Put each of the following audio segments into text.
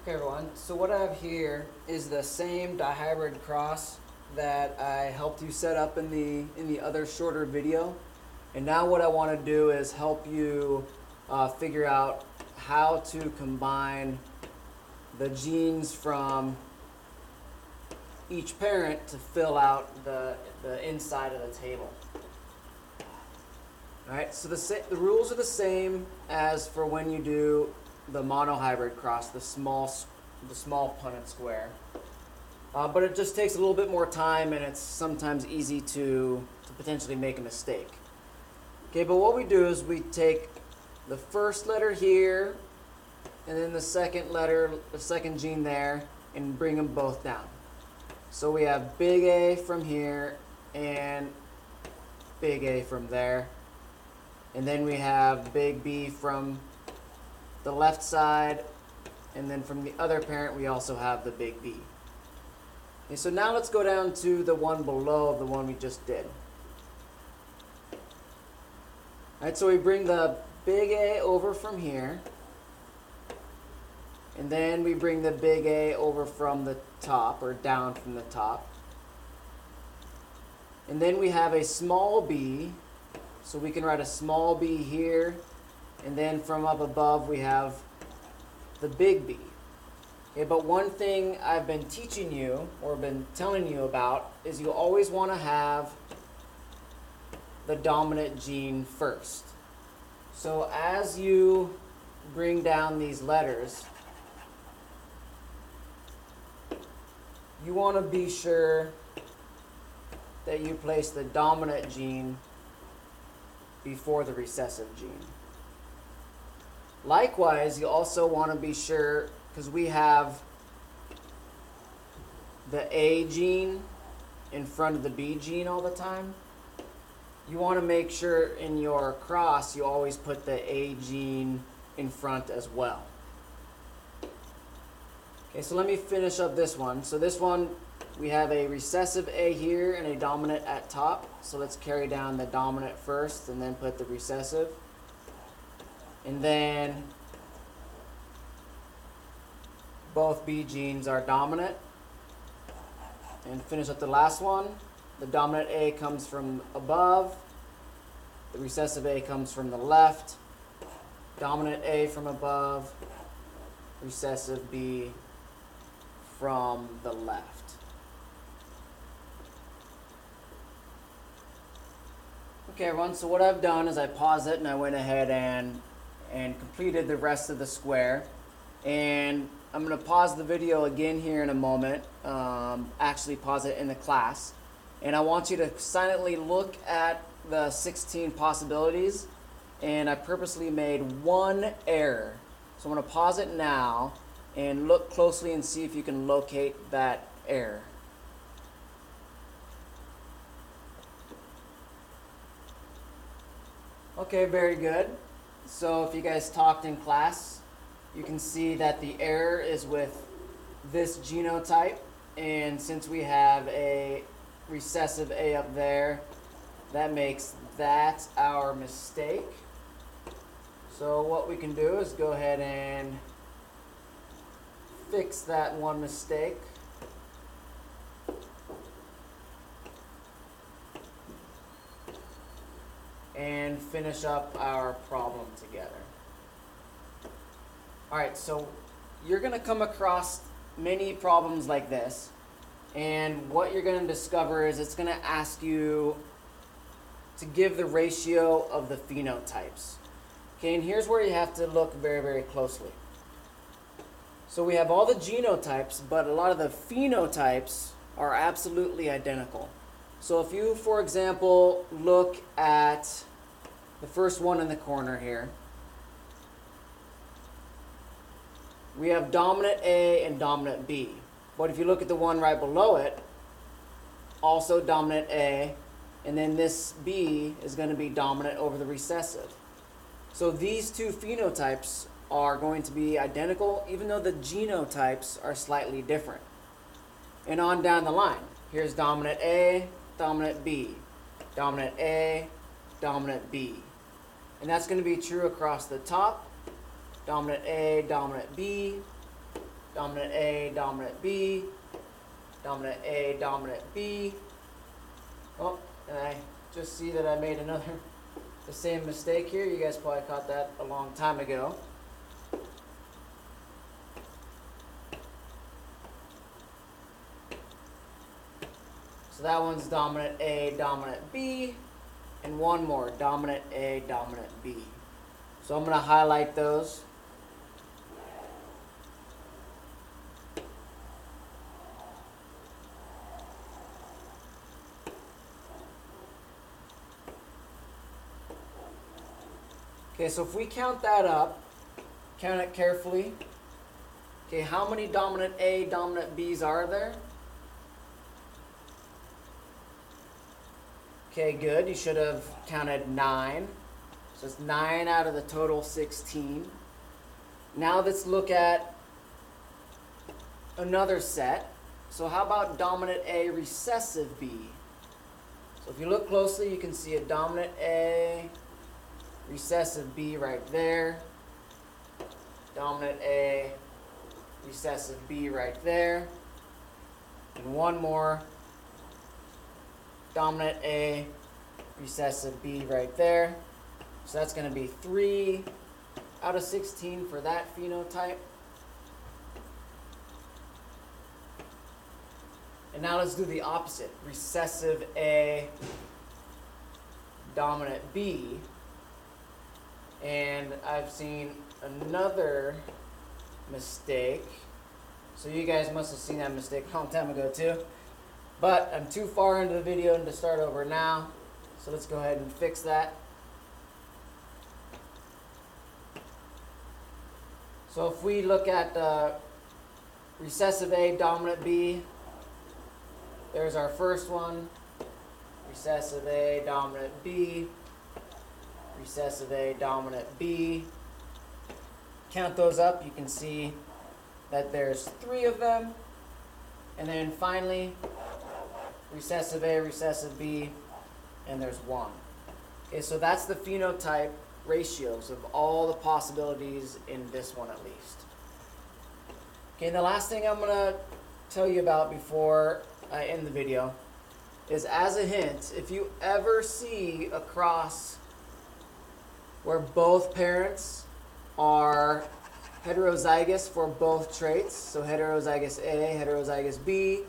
Okay everyone, so what I have here is the same dihybrid cross that I helped you set up in the other shorter video. And now what I want to do is help you figure out how to combine the genes from each parent to fill out the inside of the table. Alright, so the rules are the same as for when you do the monohybrid cross, the small Punnett square. But it just takes a little bit more time, and it's sometimes easy to potentially make a mistake. Okay, but what we do is we take the first letter here, and then the second letter, the second gene there, and bring them both down. So we have big A from here, and big A from there. And then we have big B from the left side, and then from the other parent we also have the big B. Okay, so now let's go down to the one below the one we just did. Alright, so we bring the big A over from here, and then we bring the big A over from the top, or down from the top. And then we have a small b, so we can write a small b here, and then from up above we have the big B. Okay, but one thing I've been teaching you, or been telling you about, is you always want to have the dominant gene first. So as you bring down these letters, you want to be sure that you place the dominant gene before the recessive gene. Likewise, you also want to be sure, because we have the A gene in front of the B gene all the time, you want to make sure in your cross you always put the A gene in front as well. Okay, so let me finish up this one. So this one, we have a recessive A here and a dominant at top. So let's carry down the dominant first and then put the recessive. And then both B genes are dominant. And finish up the last one. The dominant A comes from above. The recessive A comes from the left. Dominant A from above. Recessive B from the left. Okay everyone, so what I've done is I paused it and I went ahead and completed the rest of the square. And I'm going to pause the video again here in a moment, actually pause it in the class. And I want you to silently look at the 16 possibilities, and I purposely made one error. So I'm going to pause it now and look closely and see if you can locate that error. Okay, very good. So if you guys talked in class, you can see that the error is with this genotype, and since we have a recessive A up there, that makes that our mistake. So what we can do is go ahead and fix that one mistake. And finish up our problem together. Alright, so you're going to come across many problems like this, and what you're going to discover is it's going to ask you to give the ratio of the phenotypes. Okay, and here's where you have to look very, very closely. So we have all the genotypes, but a lot of the phenotypes are absolutely identical. So if you, for example, look at the first one in the corner here, we have dominant A and dominant B. But if you look at the one right below it, also dominant A, and then this B is going to be dominant over the recessive. So these two phenotypes are going to be identical, even though the genotypes are slightly different. And on down the line, here's dominant A, dominant B, dominant A, dominant B. And that's going to be true across the top, dominant A, dominant B, dominant A, dominant B, dominant A, dominant B. Oh, and I just see that I made the same mistake here. You guys probably caught that a long time ago. So that one's dominant A, dominant B, and one more, dominant A, dominant B. So I'm going to highlight those. Okay, so if we count that up, count it carefully. Okay, how many dominant A, dominant B's are there? Okay, good. You should have counted 9. So it's 9 out of the total 16. Now let's look at another set. So how about dominant A, recessive B? So if you look closely, you can see a dominant A, recessive B right there. Dominant A, recessive B right there. And one more. Dominant A, recessive B right there. So that's going to be 3 out of 16 for that phenotype. And now let's do the opposite. Recessive A, dominant B. And I've seen another mistake. So you guys must have seen that mistake a long time ago too. But I'm too far into the video to start over now. So let's go ahead and fix that. So if we look at recessive A, dominant B, there's our first one. Recessive A, dominant B. Recessive A, dominant B. Count those up, you can see that there's 3 of them. And then finally, recessive A, recessive B, and there's 1. Okay, so that's the phenotype ratios of all the possibilities in this one at least. Okay, and the last thing I'm going to tell you about before I end the video is, as a hint, if you ever see a cross where both parents are heterozygous for both traits, so heterozygous A, heterozygous B,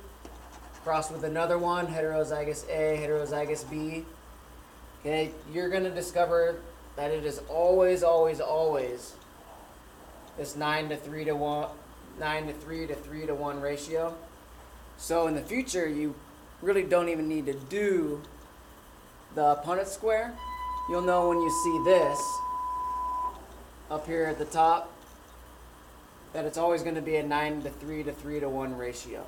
cross with another one, heterozygous A, heterozygous B, okay, you're going to discover that it is always, always, always this 9 to 3 to 1, 9 to 3 to 3 to 1 ratio. So in the future, you really don't even need to do the Punnett square. You'll know when you see this up here at the top that it's always going to be a 9 to 3 to 3 to 1 ratio.